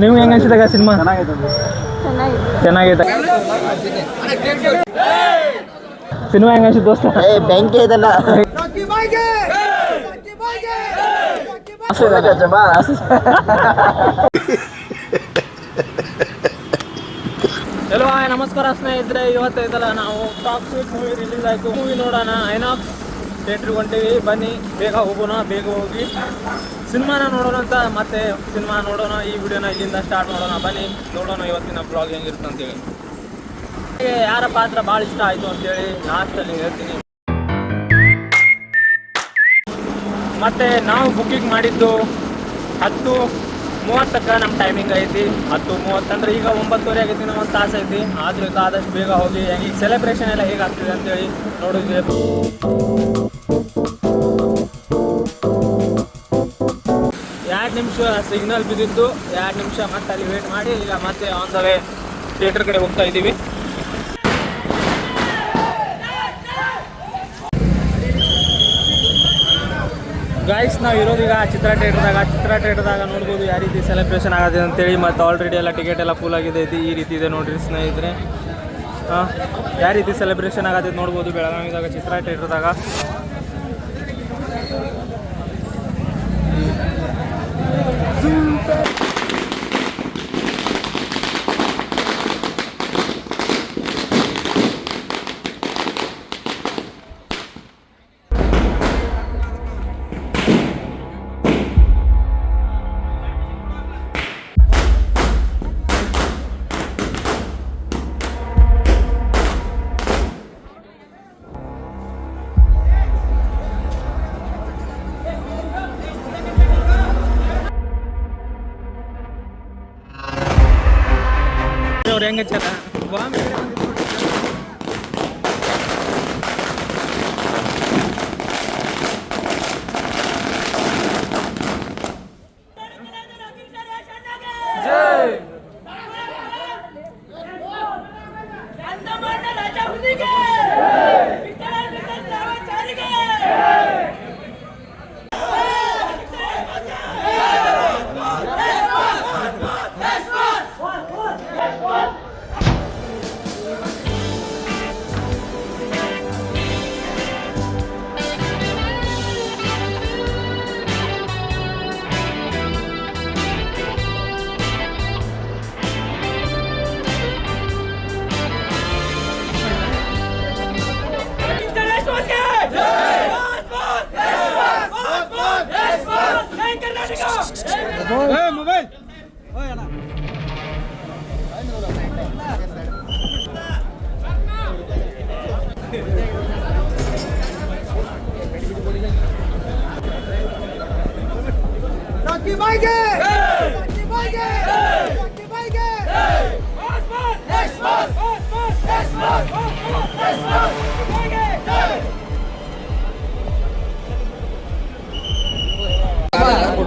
ನಿಮ್ಗೆ ಹೆಂಗೆ ಅನ್ಸಿದಾಗ ಸಿನಿಮಾ? ಚೆನ್ನಾಗೈತೆ. ಸಿನಿಮಾ ಹೆಂಗೆ ಅನ್ಸಿತ್ತು ದೋಸ್ತ? ಬೆಂಕಿ ಇದಲ್ಲ. ಹಲೋ ನಮಸ್ಕಾರ ಸ್ನೇಹಿತರೆ, ಇವತ್ತು ಇದಲ್ಲ ನಾವು ಟಾಕ್ಸಿಕ್ ಮೂವಿ ರಿಲೀಸ್ ಆಯಿತು. ಮೂವಿ ನೋಡೋಣ ಐನಾಕ್ಸ್ ಥಿಯೇಟ್ರಿಗೆ ಹೊಂಟೀವಿ. ಬನ್ನಿ ಬೇಗ ಹೋಗೋಣ, ಬೇಗ ಹೋಗಿ ಸಿನಿಮಾನ ನೋಡೋಣ ಅಂತ. ಮತ್ತೆ ಸಿನಿಮಾ ನೋಡೋಣ, ಈ ವಿಡಿಯೋನ ಇಲ್ಲಿಂದ ಸ್ಟಾರ್ಟ್ ಮಾಡೋಣ. ಬನ್ನಿ ನೋಡೋಣ ಇವತ್ತಿನ ಬ್ಲಾಗ್ ಹೆಂಗಿರುತ್ತೆ ಅಂತೇಳಿ. ಯಾರ ಪಾತ್ರ ಭಾಳ ಇಷ್ಟ ಆಯಿತು ಅಂತೇಳಿ ಲಾಸ್ಟಲ್ಲಿ ಹೇಳ್ತೀನಿ. ಮತ್ತು ನಾವು ಬುಕ್ಕಿಂಗ್ ಮಾಡಿದ್ದು 10:30 ನಮ್ಮ ಟೈಮಿಂಗ್ ಐತಿ. 10:30 ಅಂದರೆ ಈಗ 9:30 ಆಗೈತಿ, ಇನ್ನೂ 1 ತಾಸು ಐತಿ. ಆದರೂ ಆದಷ್ಟು ಬೇಗ ಹೋಗಿ ಈಗ ಸೆಲೆಬ್ರೇಷನ್ ಎಲ್ಲ ಹೇಗಾಗ್ತಿದೆ ಅಂತೇಳಿ ನೋಡಿದ್ವಿ. 2 ನಿಮಿಷ ಸಿಗ್ನಲ್ ಬಿದ್ದಿದ್ದು, 2 ನಿಮಿಷ ಮತ್ತೆ ಅಲ್ಲಿ ವೇಟ್ ಮಾಡಿ ಈಗ ಮತ್ತೆ ಆನ್ ದ ವೇ ಥಿಯೇಟರ್ ಕಡೆ ಹೋಗ್ತಾ ಇದ್ದೀವಿ. ಗೈಸ್, ನಾವು ಇರೋದೀಗ ಚಿತ್ರ ಥಿಯೇಟರ್ದಾಗ ನೋಡ್ಬೋದು ಯಾವ ರೀತಿ ಸೆಲೆಬ್ರೇಷನ್ ಆಗುತ್ತೆ ಅಂತೇಳಿ. ಮತ್ತು ಆಲ್ರೆಡಿ ಎಲ್ಲ ಟಿಕೆಟ್ ಎಲ್ಲ ಫುಲ್ ಆಗಿದೆ ಐತಿ. ಈ ರೀತಿ ಇದೆ ನೋಡಿರಿ ಸ್ನೇಹಿತರೆ. ಯಾವ ರೀತಿ ಸೆಲೆಬ್ರೇಷನ್ ಆಗತ್ತೆ ನೋಡ್ಬೋದು ಬೆಳಗಾವಿದಾಗ ಚಿತ್ರ ಥಿಯೇಟರ್ದಾಗ. ಅವ್ರು ಹೆಂಗೆ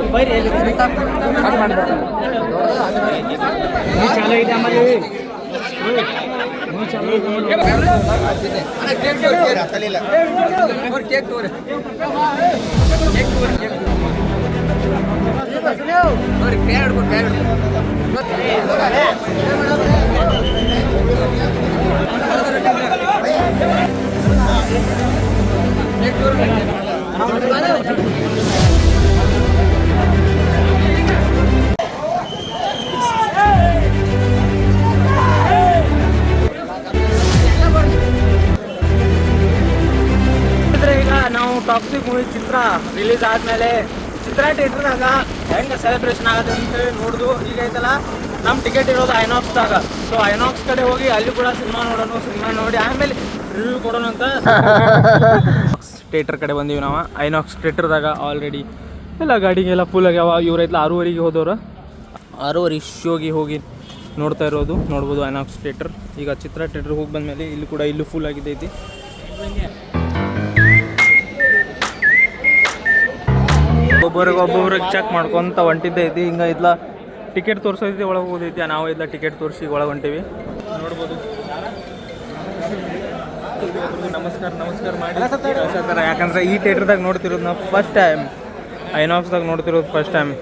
ಮೊಬೈಲ್ ಚಾಲು ಇದೆ ಆಮೇಲೆ ನಾವು ಟಾಕ್ಸಿಕ್ ಮೂವಿ ಚಿತ್ರ ರಿಲೀಸ್ ಆದಮೇಲೆ ಚಿತ್ರ ಥಿಯೇಟರ್ದಾಗ ಹೆಂಗೆ ಸೆಲೆಬ್ರೇಷನ್ ಆಗುತ್ತೆ ಅಂತೇಳಿ ನೋಡಿದು. ಈಗ ಐತಲ್ಲ ನಮ್ಮ ಟಿಕೆಟ್ ಇರೋದು ಐನಾಕ್ಸ್ದಾಗ. ಸೊ ಐನಾಕ್ಸ್ ಕಡೆ ಹೋಗಿ ಅಲ್ಲಿ ಕೂಡ ಸಿನಿಮಾ ನೋಡೋಣ, ಸಿನಿಮಾ ನೋಡಿ ಆಮೇಲೆ ರಿವ್ಯೂ ಕೊಡೋಣ ಅಂತ ಥಿಯೇಟರ್ ಕಡೆ ಬಂದೀವಿ ನಾವು. ಐನಾಕ್ಸ್ ಥಿಯೇಟರ್ದಾಗ ಆಲ್ರೆಡಿ ಎಲ್ಲ ಗಾಡಿಗೆಲ್ಲ ಫುಲ್ ಆಗ್ಯಾವ. ಇವ್ರೈತಲ್ಲ 6:30 ಹೋದವ್ರು, 6:30 ಶೋಗೆ ಹೋಗಿ ನೋಡ್ತಾ ಇರೋದು. ನೋಡ್ಬೋದು ಐನಾಕ್ಸ್ ಥಿಯೇಟರ್. ಈಗ ಚಿತ್ರ ಥಿಯೇಟರ್ ಹೋಗಿ ಬಂದಮೇಲೆ ಇಲ್ಲಿ ಕೂಡ ಇಲ್ಲೂ ಫುಲ್ ಆಗಿದ್ದೈತಿ. ಒಬ್ಬೊಬ್ರಿಗೆ ಚೆಕ್ ಮಾಡ್ಕೊತ ಹೊಂಟಿದ್ದೈತಿ. ಹಿಂಗೆ ಇದ್ಲ ಟಿಕೆಟ್ ತೋರಿಸೋದೈತಿ, ಒಳಗೆ ಹೋದೈತಿ. ನಾವು ಇದ್ಲ ಟಿಕೆಟ್ ತೋರಿಸಿ ಒಳಗೆ ಹೊಂಟೀವಿ. ನೋಡ್ಬೋದು. ನಮಸ್ಕಾರ ಮಾಡಿ ಯಾಕಂದ್ರೆ ಈ ಥಿಯೇಟರ್ದಾಗ ನೋಡ್ತಿರೋದು ನಾವು ಫಸ್ಟ್ ಟೈಮ್, ಐನಾಕ್ಸ್ದಾಗ ನೋಡ್ತಿರೋದು ಫಸ್ಟ್ ಟೈಮ್.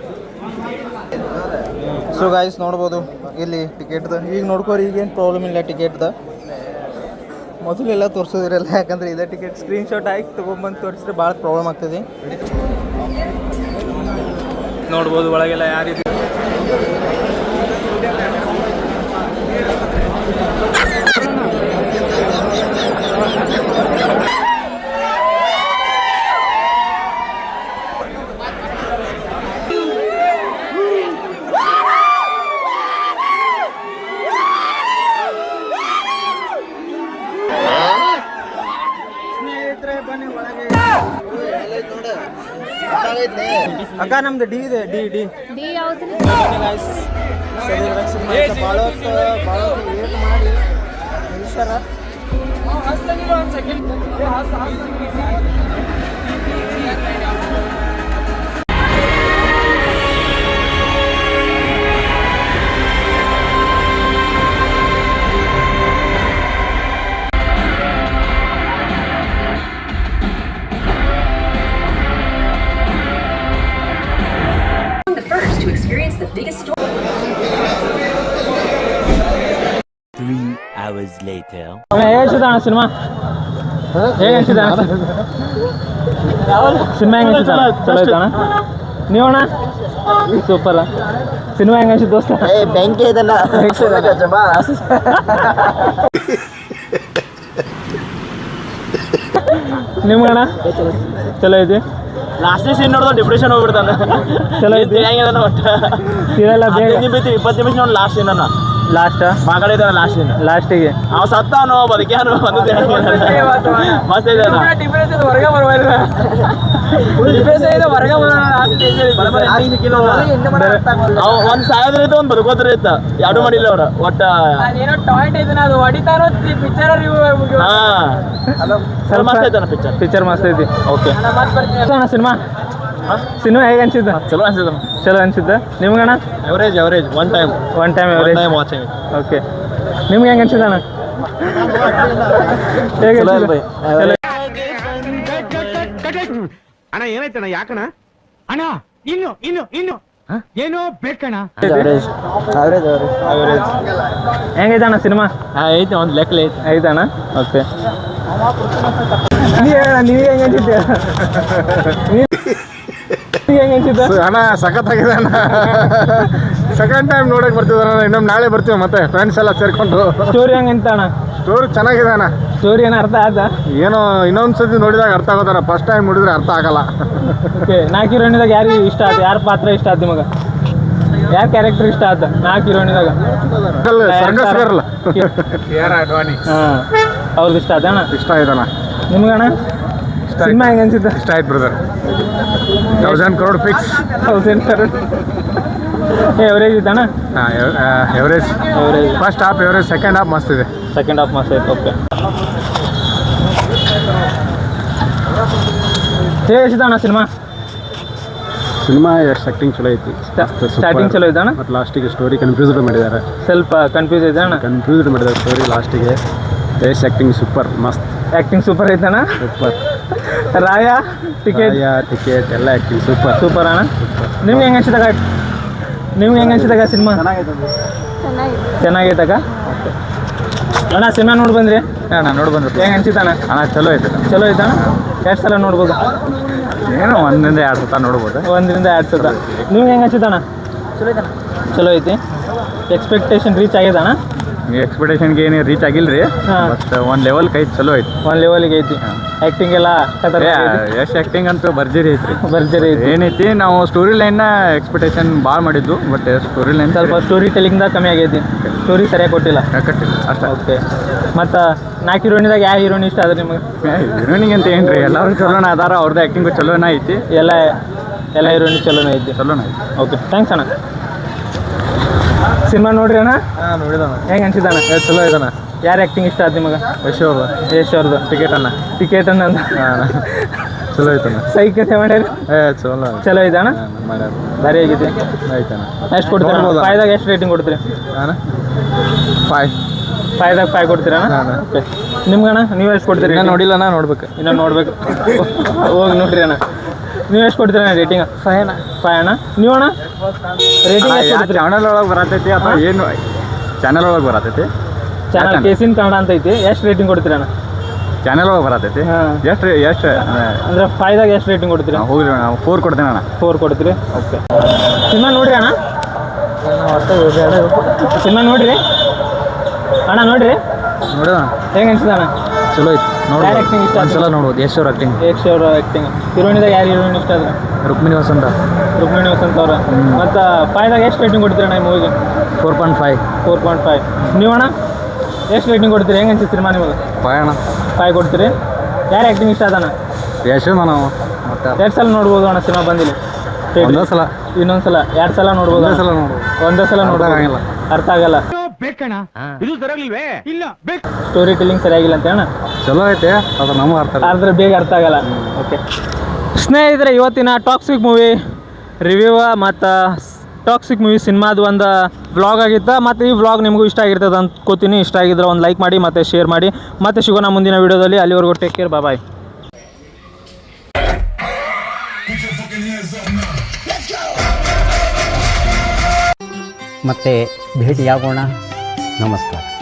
ಸೊ ಗಾಯ್ಸ್ ನೋಡ್ಬೋದು ಇಲ್ಲಿ ಟಿಕೆಟ್ದು ಈಗ ನೋಡ್ಕೋರಿ ಈಗೇನು ಪ್ರಾಬ್ಲಮ್ ಇಲ್ಲ ಟಿಕೆಟ್ದು. ಮೊದಲೆಲ್ಲ ತೋರಿಸೋದಿರಲ್ಲ, ಯಾಕಂದರೆ ಇದೇ ಟಿಕೆಟ್ ಸ್ಕ್ರೀನ್ಶಾಟ್ ಹಾಕಿ ತೊಗೊಂಬಂದು ತೋರಿಸಿದ್ರೆ ಭಾಳ ಪ್ರಾಬ್ಲಮ್ ಆಗ್ತದೆ. ನೋಡ್ಬೋದು ಒಳಗೆಲ್ಲ ಯಾರಿದೆ. ಅಕ್ಕ ನಮ್ದು ಡಿ ಇದೆ, ಡಿ ಡಿ ಡಿ ಯಾವ್ದು? ಭಾಳ ವೇಟ್ ಮಾಡಿ ನಿಲ್ಸಾರ. To experience the biggest story. 3 hours later. ಹೇಗಿಸಿದ ಸಿನಿಮಾ? ಹೇಗೆ ಅನಿಸಿದ ಸಿನಿಮಾ? ಹೆಂಗೆ ಅನಿಸಿದ? ಚಲೋ ಐತಣ್ಣ. ನೀವಣ್ಣ? ಸೂಪರ್. ಸಿನಿಮಾ ಹೆಂಗೆ ಅನಿಸಿದ ದೋಸ್ತ? ಬೆಂಕಿ ಇದಲ್ಲ ನಿಮ್ಗಣ್ಣ ಚಲೋ ಐತಿ. ಲಾಸ್ಟ್ನೇ ಸೀನ್ ನೋಡಿದ್ರೆ ಡಿಪ್ರೆಷನ್ ಹೋಗ್ಬಿಡ್ತಾನೆ. ಚಲೋ ಐತಿ. ಹೆಂಗಿದಾನ ಒಟ್ಟು ಇದೆಲ್ಲ ಬೇಗ 20 ನಿಮಿಷ ನೋಡಿ ಲಾಸ್ಟ್ ಸೀನನ್ನ. ಲಾಸ್ಟ್ ಮಗಳ ಇದ್ದಾನೆ ಲಾಸ್ಟ್ ಸೀನ್. ಲಾಸ್ಟಿಗೆ ಅವ ಸತ್ತಾನೋ ಬದುಕ್ಯಾನೋ ಬಂದಿದ್ದೆ ಮಸ್ತ್ ಇದೆ. ಒಂದ್ ಸಾಯೋದ್ರ ಇತ್ತು, ಒಂದ್ ಬದುಕೋದ್ರ ಇತ್ತ, ಎರಡು ಮಾಡಿಲ್ಲ ಅವ್ರ ಒಟ್ಟ. ಮಸ್ತ್ ಐತನ ಪಿಕ್ಚರ್. ಪಿಕ್ಚರ್ ಮಸ್ತ್ ಐತಿ. ಓಕೆ ಸಿನಿಮಾ ಸಿನಿಮಾ ಹೇಗೆ ಅನ್ಸಿದ್ದ? ಚಲೋ ಅನ್ಸಿದ. ಚಲೋ ಅನ್ಸಿದ್ದ. ನಿಮ್ಗಣ್ಣ? Average one time average watching. Okay ನಿಮ್ಗೆ ಹೆಂಗೆ ಅನ್ಸಿದ್ದಣ್ಣ? ಹೇಗೆ ಅಣ್ಣ ಏನಾಯ್ತಣ್ಣ? ಯಾಕಣ್ಣ ಅಣ್ಣ? ಇನ್ನು ಏನೋ ಬೇಕಣ್ಣ. ಹೆಂಗೈತಣ್ಣ ಸಿನಿಮಾ? ಐತೆ ಒಂದು ಲೆಕ್ಕ ಐತೆ. ಐತಣ್ಣ. ಓಕೆ ನೀವೇ ಹೆಂಗೆ ಅನ್ಸಿದ್ದೆ? ಹೆಂಗೆ ಅನ್ಸಿದ್ದ? ಅಣ್ಣ ಸಖತ್ತಾಗಿದೆ ಅಣ್ಣ. ಸೆಕೆಂಡ್ ಟೈಮ್ ನೋಡಕ್ ಬರ್ತಿದಾರ. ಇನ್ನೊಮ್ಮೆ ನಾಳೆ ಬರ್ತೀವಿ ಮತ್ತೆ ಫ್ರೆಂಡ್ಸ್ ಎಲ್ಲ ಸೇರ್ಕೊಂಡು. ಸ್ಟೋರಿ ಹೆಂಗೆ ಅಣ್ಣ? ಸ್ಟೋರಿ ಚೆನ್ನಾಗಿದೆ ಅಣ್ಣ. ಸ್ಟೋರಿ ಏನೋ ಅರ್ಥ ಆಯ್ತಾ? ಏನೋ ಇನ್ನೊಂದ್ಸತಿ ನೋಡಿದಾಗ ಅರ್ಥ ಆಗೋದಾರ, ಫಸ್ಟ್ ಟೈಮ್ ನೋಡಿದ್ರೆ ಅರ್ಥ ಆಗಲ್ಲ. ಓಕೆ 4 ಹೀರೋಯಿನ್ದಾಗ ಯಾರು ಇಷ್ಟ ಆಯ್ತು? ಯಾರ ಪಾತ್ರ ಇಷ್ಟ ಆಯ್ತು ನಿಮಗೆ? ಯಾರ ಕ್ಯಾರೆಕ್ಟರ್ ಇಷ್ಟ ಆಯ್ತು 4 ಹೀರೋಯಿನ್ದಾಗ? ಸರ್ಕಸ್ ಗರ್ಲ್ ಹಾಂ ಅವ್ರದ್ದು ಇಷ್ಟ ಆಯ್ತು ಅಣ್ಣ? ಇಷ್ಟ ಆಯ್ತಣ್ಣ. ನಿಮ್ಗಣ್ಣ ಸಿನಿಮಾ ಹೆಂಗೆ ಅನ್ಸಿದ್ದ? ಇಷ್ಟ ಆಯ್ತು brother. 1000 crore fix. 1000 crore average ಇದ್ದಣ್ಣ? Average. First half average, second half ಮಸ್ತ್ ಇದೆ. ಸೆಕೆಂಡ್ ಹಾಫ್ ಮಸ್ತ್ ಐತೆ. ಓಕೆ ಹೇಗೆ ಅನ್ಸಿದ್ದಣ್ಣ ಸಿನಿಮಾ? ಎಷ್ಟು ಆಕ್ಟಿಂಗ್ ಚಲೋ ಐತಿ. ಸ್ಟಾರ್ಟಿಂಗ್ ಚಲೋ ಐತಣ್ಣ, ಮತ್ತು ಲಾಸ್ಟಿಗೆ ಸ್ಟೋರಿ ಕನ್ಫ್ಯೂಸ್ಡ್ ಮಾಡಿದ್ದಾರೆ. ಸ್ವಲ್ಪ ಕನ್ಫ್ಯೂಸ್ ಐತೆ ಅಣ್ಣ. ಕನ್ಫ್ಯೂಸ್ಡ್ ಮಾಡಿದ್ದಾರೆ ಸ್ಟೋರಿ ಲಾಸ್ಟಿಗೆ. ಆಕ್ಟಿಂಗ್ ಸೂಪರ್, ಮಸ್ತ್ ಆ್ಯಕ್ಟಿಂಗ್ ಸೂಪರ್ ಐತಣ್ಣ. ಸೂಪರ್. ರಾಯ ಟಿಕೆಟ್ ಎಲ್ಲ ಆ್ಯಕ್ಟಿಂಗ್ ಸೂಪರ್ ಅಣ್ಣ. ನಿಮ್ಗೆ ಹೆಂಗೆ ಅನ್ಸಿದಾಗ ಸಿನಿಮಾ? ಚೆನ್ನಾಗೈತಕ್ಕ. ಅಣ್ಣ ಸಿನಿಮಾ ನೋಡಿ ಬಂದ್ರಿ? ಅಣ್ಣ ನೋಡಿ ಬಂದ್ರು. ಹೆಂಗೆ ಅನ್ಸಿತ್ತಣ್ಣ? ಅಣ್ಣ ಚಲೋ ಐತೆ. ಚಲೋ ಐತಣ್ಣ. ಎಷ್ಟು ಸಲ ನೋಡ್ಬೋದು? ಏನೋ 1 ರಿಂದ 2 ಸತ ನೋಡ್ಬೋದು. 1 ರಿಂದ 2 ಸತ. ನಿಮ್ಗೆ ಹೆಂಗೆ ಅನ್ಸಿತ್ತಣ್ಣ? ಚಲೋ ಐತಿ. Expectation reach ಆಗ್ಯದಣ್ಣ? ಎಕ್ಸ್ಪೆಕ್ಟೇಷನ್ಗೆ ಏನು ರೀಚ್ ಆಗಿಲ್ಲ ರೀ. ಬಟ್ ಒಂದು ಲೆವೆಲ್ಗೆ ಐತಿ, ಚಲೋ ಐತಿ. ಒಂದು ಲೆವೆಲ್ಗೆ ಐತಿ. ಆ್ಯಕ್ಟಿಂಗ್ ಎಲ್ಲ ಎಷ್ಟು ಆ್ಯಕ್ಟಿಂಗ್ ಅಂತೂ ಭರ್ಜರಿ ಐತ್ರಿ. ಭರ್ಜರಿ ಐತಿ. ಏನೈತಿ, ನಾವು ಸ್ಟೋರಿ ಲೈನ್ನ ಎಕ್ಸ್ಪೆಕ್ಟೇಷನ್ ಭಾಳ ಮಾಡಿದ್ದು, ಬಟ್ ಸ್ಟೋರಿ ಲೈನ್ ಸ್ವಲ್ಪ ಸ್ಟೋರಿ ಟೆಲಿಂಗ್ದಾಗ ಕಮ್ಮಿ ಆಗೈತಿ. ಸ್ಟೋರಿ ಸರಿಯಾಗಿ ಕೊಟ್ಟಿಲ್ಲ ಅಷ್ಟೇ. ಓಕೆ ಮತ್ತು 4 ಹೀರೋಯಿನ್ದಾಗ ಯಾವ ಹೀರೋಯಿನ್ ಇಷ್ಟ ಆದ್ರೆ ನಿಮಗೆ? ಹೀರೋಯಿನಿಗೆ ಅಂತ ಏನು ರೀ, ಎಲ್ಲರೂ ಚಲೋನ ಅದಾರ. ಅವ್ರದ್ದು ಆ್ಯಕ್ಟಿಂಗು ಚಲೋನ ಐತಿ. ಎಲ್ಲ ಹೀರೋಯಿನ್ ಚಲೋನೇ ಐತಿ. ಚಲೋನ ಐತಿ. ಓಕೆ ಥ್ಯಾಂಕ್ಸ್ ಅಣ್ಣ. ಸಿನಿಮಾ ನೋಡ್ರಿ ಅಣ್ಣ? ಹಾಂ ನೋಡಿದಣ್ಣ. ಹೆಂಗೆ ಅನ್ಸಿದ್ದಣ್ಣ? ಚಲೋ ಇದಣ್ಣ. ಯಾರು ಆ್ಯಕ್ಟಿಂಗ್ ಇಷ್ಟ ಆಯ್ತು ನಿಮಗೆ? ಯಶ್ ಅವ್ರದ್ದು ಟಿಕೆಟ್ ಅಣ್ಣ ಅಂತ ಚಲೋ ಐತಣ್ಣ. ಸೈಕತೆ ಮಾಡ್ಯಾರ. ಚಲೋ ಐತಣ್ಣ. ಮಾಡ್ಯಾರ. ಭಾರಿ ಆಗೈತಿ. ಆಯ್ತಣ್ಣ. ಎಷ್ಟು ಕೊಡ್ತೀರಾ? 5ದಾಗ ಎಷ್ಟು ರೇಟಿಂಗ್ ಕೊಡ್ತೀರಿ? ಹಾಂ 5. 5ದಾಗ 5 ಕೊಡ್ತೀರಾ? ಓಕೆ ನಿಮ್ಗಣ್ಣ ನೀವು ಎಷ್ಟು ಕೊಡ್ತೀರಿ? ಇನ್ನೂ ನೋಡಿಲ್ಲ ಅಣ್ಣ, ನೋಡ್ಬೇಕು. ಇನ್ನೂ ನೋಡ್ಬೇಕು. ಹೋಗಿ ನೋಡ್ರಿ ಅಣ್ಣ. ನೀವು ಎಷ್ಟು ಕೊಡ್ತೀರಣ್ಣ ರೇಟಿಂಗ್? 5 ಅಣ್ಣ. 5 ಅಣ್ಣ. ನೀವು ಅಣ್ಣ? ರೇಟಿಂಗ್ ಎಷ್ಟು ಕೊಡ್ತೀರಿ? ಚಾನಲ್ ಒಳಗೆ ಬರತೈತಿ ಅಥವಾ ಏನು ಚಾನಲ್ ಒಳಗೆ ಬರತೈತಿ ಚಾನಲ್ ಕೇಸಿನ್ ಕನ್ನಡ ಅಂತ ಐತಿ, ಎಷ್ಟು ರೇಟಿಂಗ್ ಕೊಡ್ತೀರಿ ಅಣ್ಣ? ಚಾನಲ್ ಒಳಗೆ ಬರತೈತಿ. ಎಷ್ಟು ಅಂದ್ರೆ 5ದಾಗ ಎಷ್ಟು ರೇಟಿಂಗ್ ಕೊಡ್ತೀರಿ? ಹೋಗ್ರಿ ನಾವು 4 ಕೊಡ್ತೇನೆ ಅಣ್ಣ. 4 ಕೊಡ್ತೀರಿ. ಓಕೆ. ಸಿನಿಮಾ ನೋಡ್ರಿ ಅಣ್ಣ? ಸಿನಿಮಾ ನೋಡ್ರಿ ಅಣ್ಣ? ನೋಡ್ರಿ ನೋಡೋಣ ಹೆಂಗೆ ಅನ್ಸಿದೆ ಅಣ್ಣ? ಚಲೋ ಐತಿ. ಯಾರು ಆ್ಯಕ್ಟಿಂಗ್ ಇಷ್ಟ? ಒಂದ್ಸಲ ನೋಡ್ಬೋದು. ಯಶ್ ಅವ್ರ ಆ್ಯಕ್ಟಿಂಗ್. ಯಶ್ ಅವ್ರ ಆ್ಯಕ್ಟಿಂಗ್. ಹೀರೋಯಿನ್ದಾಗ ಯಾರು ಹೀರೋಯಿನ್ ಇಷ್ಟ ಅದ್ರ? ರುಕ್ಮಿಣಿ ವಸಂತ. ರುಕ್ಮಿಣಿ ವಸಂತ್ ಅವ್ರ. ಮತ್ತು 5ದಾಗ ಎಷ್ಟು ರೇಟಿಂಗ್ ಕೊಡ್ತೀರಿ ಅಣ್ಣ ಈ ಮೂವಿಗೆ? 4.5. 4.5. ನೀವು ಅಣ್ಣ ಎಷ್ಟು ರೇಟಿಂಗ್ ಕೊಡ್ತೀರಿ? ಹೆಂಗೆ ಅನ್ಸಿತ್ತು ಸಿನಿಮಾ ನಿಮಗೆ? 5 ಕೊಡ್ತೀರಿ. ಯಾರು ಆ್ಯಕ್ಟಿಂಗ್ ಇಷ್ಟ ಅದಣ್ಣ? ಯಶ್ ನಾವು ಮತ್ತೆ 2 ಸಲ ನೋಡ್ಬೋದು ಅಣ್ಣ ಸಿನಿಮಾ ಬಂದಿಲ್ಲ? ಒಂದೇ ಸಲ, ಇನ್ನೊಂದು ಸಲ 2 ಸಲ ನೋಡ್ಬೋದು? ಒಂದೇ ಸಲ ನೋಡ್ಬೋದು. ಒಂದೇ ಸಲ ನೋಡೋಕ್ಕಾಗಿಲ್ಲ, ಅರ್ಥ ಆಗಲ್ಲ. ಸ್ಟೋರಿ ಟೆಲ್ಲಿಂಗ್ ಸರಿಯಾಗಿಲ್ಲ ಅಂತ ಅಣ್ಣ? ಚಲೋ ಐತೆ, ಅದು ನಮಗೆ ಆದ್ರೆ ಬೇಗ ಅರ್ಥ ಆಗಲ್ಲ. ಓಕೆ ಸ್ನೇಹಿತರೆ, ಇವತ್ತಿನ ಟಾಕ್ಸಿಕ್ ಮೂವಿ ರಿವ್ಯೂ ಮತ್ತು ಟಾಕ್ಸಿಕ್ ಮೂವಿ ಸಿನಿಮಾದ ಒಂದು ವ್ಲಾಗ್ ಆಗಿತ್ತು. ಮತ್ತು ಈ ವ್ಲಾಗ್ ನಿಮಗೂ ಇಷ್ಟ ಆಗಿರ್ತದೆ ಅಂದ್ಕೋತೀನಿ. ಇಷ್ಟ ಆಗಿದ್ರೆ ಒಂದು ಲೈಕ್ ಮಾಡಿ ಮತ್ತು ಶೇರ್ ಮಾಡಿ. ಮತ್ತೆ ಸಿಗೋಣ ಮುಂದಿನ ವೀಡಿಯೋದಲ್ಲಿ. ಅಲ್ಲಿವರೆಗೂ ಟೇಕ್ ಕೇರ್, ಬಾಯ್. ಮತ್ತೆ ಭೇಟಿಯಾಗೋಣ. ನಮಸ್ಕಾರ.